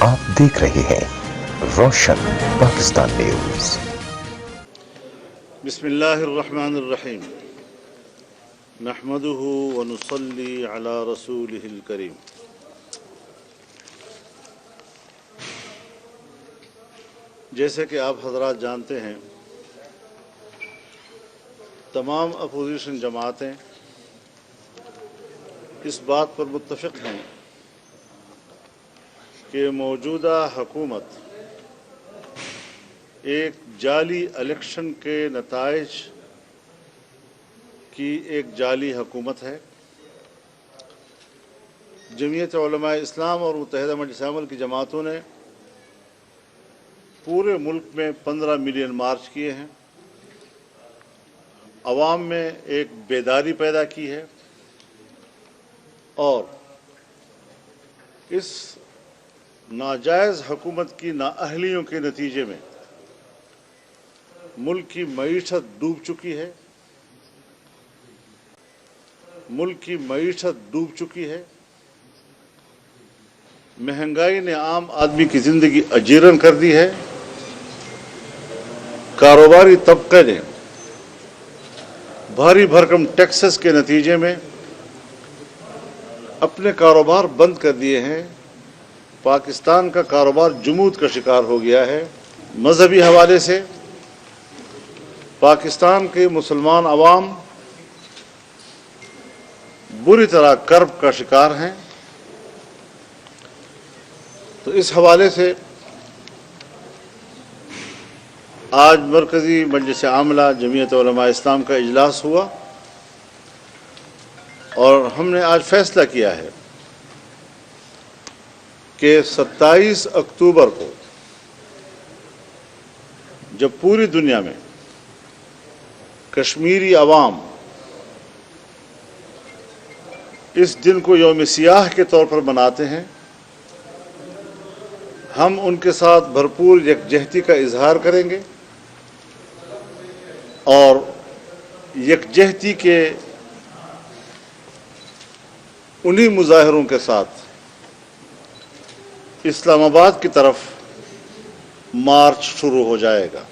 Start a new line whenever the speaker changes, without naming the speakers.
आप देख रहे हैं रोशन पाकिस्तान न्यूज।
बिस्मिल्लाहिर्रहमानिर्रहीम। नहमदुहु व नुसल्ली अला रसूलिहिल करीम। जैसे कि आप हजरात जानते हैं, तमाम अपोजिशन जमातें इस बात पर मुत्तफ़िक़ हैं कि मौजूदा हुकूमत एक जाली इलेक्शन के नताइज की एक जाली हुकूमत है। जमीयत उलमा इस्लाम और मुत्तहिदा मजलिस अमल की जमातों ने पूरे मुल्क में 15 मिलियन मार्च किए हैं, अवाम में एक बेदारी पैदा की है और इस नाजायज़ हुकूमत की नाअहलियों के नतीजे में मुल्क की मईशत डूब चुकी है। महंगाई ने आम आदमी की ज़िंदगी अजीरन कर दी है। कारोबारी तबके ने भारी भरकम टैक्सेस के नतीजे में अपने कारोबार बंद कर दिए हैं। पाकिस्तान का कारोबार जुमूद का शिकार हो गया है। मजहबी हवाले से पाकिस्तान के मुसलमान अवाम बुरी तरह कर्ब का शिकार हैं। तो इस हवाले से आज मरकज़ी मजलिस आमला जमीयत उलमा इस्लाम का इजलास हुआ और हमने आज फैसला किया है कि 27 अक्टूबर को जब पूरी दुनिया में कश्मीरी अवाम इस दिन को यौम सियाह के तौर पर मनाते हैं, हम उनके साथ भरपूर यकजहती का इजहार करेंगे और यकजहती के उन्हीं मुजाहिरों के साथ इस्लामाबाद की तरफ मार्च शुरू हो जाएगा।